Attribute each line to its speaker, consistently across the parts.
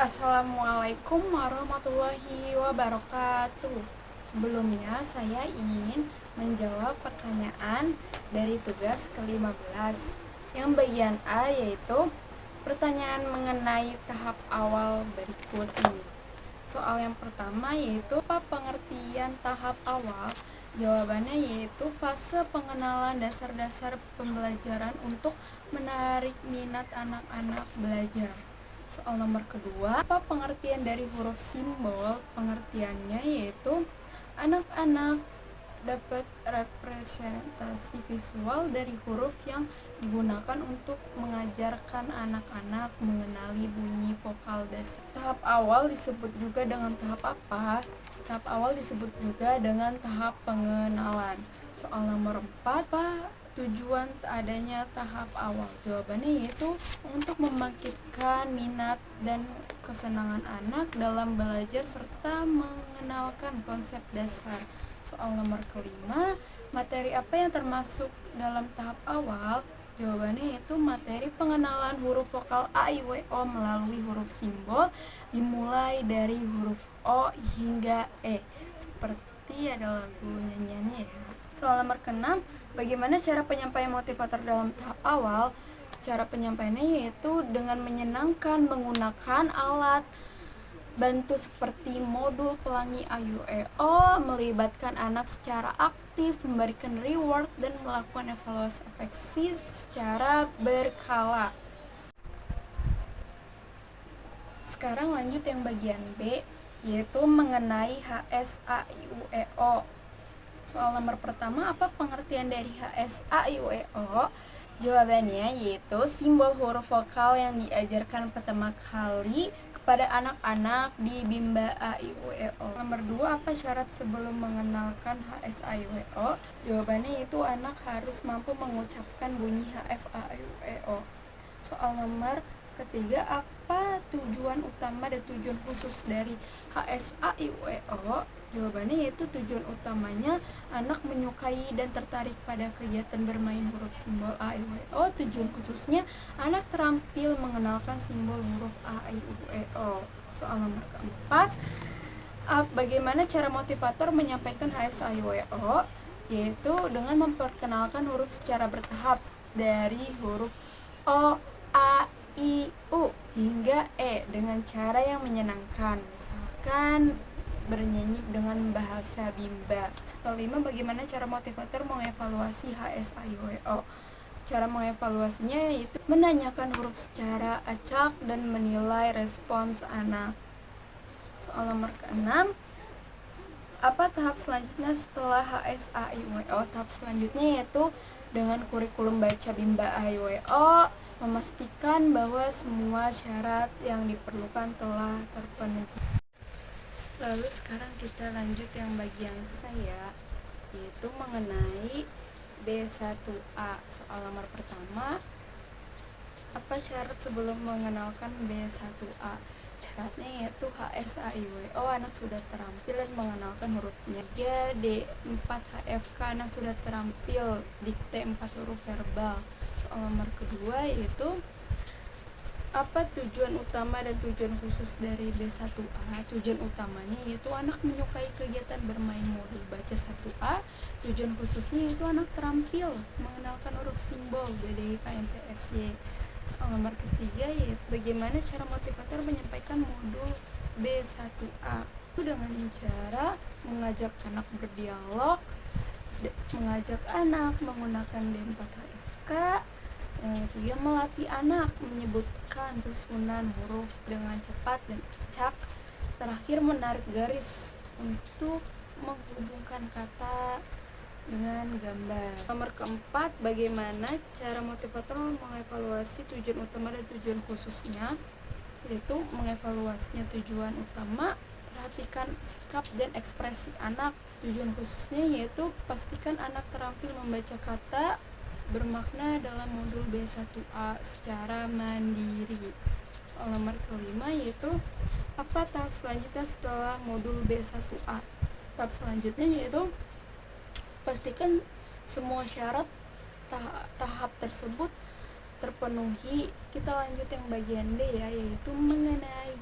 Speaker 1: Assalamualaikum warahmatullahi wabarakatuh. Sebelumnya saya ingin menjawab pertanyaan dari tugas ke-15 yang bagian A, yaitu pertanyaan mengenai tahap awal berikut ini. Soal yang pertama yaitu apa pengertian tahap awal? Jawabannya yaitu fase pengenalan dasar-dasar pembelajaran untuk menarik minat anak-anak belajar. Soal nomor kedua, apa pengertian dari huruf simbol? Pengertiannya yaitu anak-anak dapat representasi visual dari huruf yang digunakan untuk mengajarkan anak-anak mengenali bunyi vokal dasar. Tahap awal disebut juga dengan tahap apa? Tahap awal disebut juga dengan tahap pengenalan. Soal nomor 4, apa tujuan adanya tahap awal? Jawabannya yaitu untuk membangkitkan minat dan kesenangan anak dalam belajar serta mengenalkan konsep dasar. Soal nomor kelima, materi apa yang termasuk dalam tahap awal? Jawabannya yaitu materi pengenalan huruf vokal A, I, W, O melalui huruf simbol dimulai dari huruf O hingga E. Seperti ada lagu nyanyiannya ya. Soal nomor keenam, bagaimana cara penyampaian motivator dalam tahap awal? Cara penyampaiannya yaitu dengan menyenangkan, menggunakan alat bantu seperti modul pelangi AUEO, melibatkan anak secara aktif, memberikan reward, dan melakukan evaluasi efektif secara berkala. Sekarang lanjut yang bagian B, yaitu mengenai HSAIUEO. Soal nomor pertama, apa pengertian dari HSAIUEO? Jawabannya yaitu simbol huruf vokal yang diajarkan pertama kali kepada anak-anak di Bimba AIUEO. Nomor 2, apa syarat sebelum mengenalkan HSAIUEO? Jawabannya yaitu anak harus mampu mengucapkan bunyi HFAIUEO. Soal nomor ketiga, apa tujuan utama dan tujuan khusus dari HSAIUEO? Jawabannya yaitu tujuan utamanya anak menyukai dan tertarik pada kegiatan bermain huruf simbol A, I, U, E, O. Tujuan khususnya anak terampil mengenalkan simbol huruf A, I, U, E, O. Soal nomor keempat, bagaimana cara motivator menyampaikan HSAIUEO? Yaitu dengan memperkenalkan huruf secara bertahap dari huruf O, A, I, U hingga E dengan cara yang menyenangkan. Misalkan bernyanyi dengan bahasa Bimba. Kelima, bagaimana cara motivator mengevaluasi HSAIUEO? Cara mengevaluasinya yaitu menanyakan huruf secara acak dan menilai respons anak. Soal nomor ke-6, apa tahap selanjutnya setelah HSAIUEO? Tahap selanjutnya yaitu dengan kurikulum baca Bimba AIUEO memastikan bahwa semua syarat yang diperlukan telah terpenuhi. Lalu sekarang kita lanjut yang bagian saya, yaitu mengenai B1A. Soal nomor pertama, apa syarat sebelum mengenalkan B1A? Syaratnya yaitu HSAIUEO anak sudah terampil dan mengenalkan hurufnya. D4 HFK anak sudah terampil dikte 4 huruf verbal. Soal nomor kedua yaitu apa tujuan utama dan tujuan khusus dari B1A? Tujuan utamanya yaitu anak menyukai kegiatan bermain modul baca 1A. Tujuan khususnya yaitu anak terampil mengenalkan huruf simbol BDI-KMTSY. Soal nomor ketiga yaitu bagaimana cara motivator menyampaikan modul B1A? Itu dengan cara mengajak anak berdialog, mengajak anak menggunakan D4 HFK. Dia melatih anak menyebutkan susunan huruf dengan cepat dan acak. Terakhir, menarik garis untuk menghubungkan kata dengan gambar. Nomor keempat, bagaimana cara motivator mengevaluasi tujuan utama dan tujuan khususnya? Yaitu mengevaluasinya tujuan utama, perhatikan sikap dan ekspresi anak. Tujuan khususnya yaitu pastikan anak terampil membaca kata bermakna dalam modul B1A secara mandiri. Soal nomor kelima yaitu apa tahap selanjutnya setelah modul B1A? Tahap selanjutnya yaitu pastikan semua syarat tahap tersebut terpenuhi. Kita lanjut yang bagian D ya, yaitu mengenai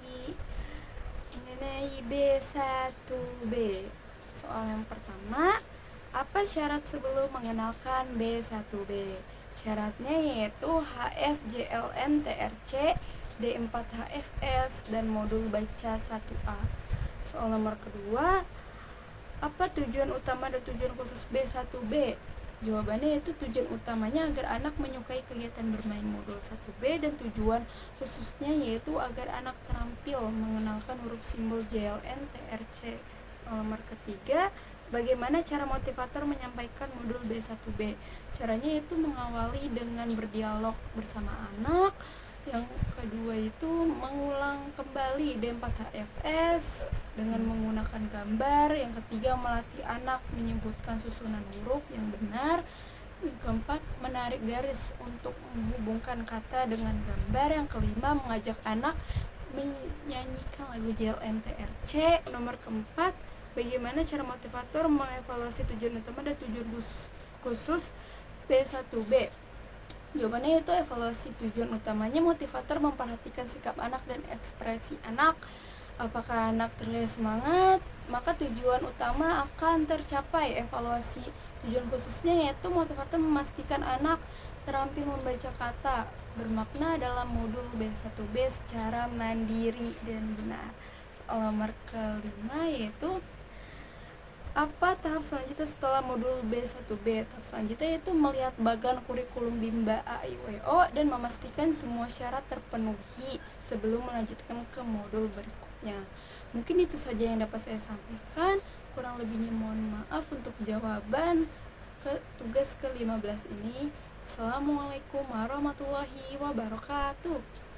Speaker 1: B1B. Soal yang pertama, apa syarat sebelum mengenalkan B1B? Syaratnya yaitu HFJLN-TRC, D4HFS, dan modul baca 1A. Soal nomor kedua, apa tujuan utama dan tujuan khusus B1B? Jawabannya yaitu tujuan utamanya agar anak menyukai kegiatan bermain modul 1B, dan tujuan khususnya yaitu agar anak terampil mengenalkan huruf simbol JLN TRC. Soal nomor ketiga, bagaimana cara motivator menyampaikan modul B1B? Caranya itu mengawali dengan berdialog bersama anak. Yang kedua itu mengulang kembali D4HFS dengan menggunakan gambar. Yang ketiga, melatih anak menyebutkan susunan huruf yang benar. Yang keempat, menarik garis untuk menghubungkan kata dengan gambar. Yang kelima, mengajak anak menyanyikan lagu JLN-TRC. Nomor keempat, bagaimana cara motivator mengevaluasi tujuan utama dan tujuan khusus B1B? Jawabannya itu evaluasi tujuan utamanya motivator memperhatikan sikap anak dan ekspresi anak. Apakah anak terlihat semangat, maka tujuan utama akan tercapai. Evaluasi tujuan khususnya yaitu motivator memastikan anak terampil membaca kata bermakna dalam modul B1B secara mandiri dan benar. Soal nomor kelima yaitu apa tahap selanjutnya setelah modul B1B? Tahap selanjutnya yaitu melihat bagan kurikulum Bimba AIUEO dan memastikan semua syarat terpenuhi sebelum melanjutkan ke modul berikutnya. Mungkin itu saja yang dapat saya sampaikan. Kurang lebihnya mohon maaf untuk jawaban ke tugas ke-15 ini. Assalamualaikum warahmatullahi wabarakatuh.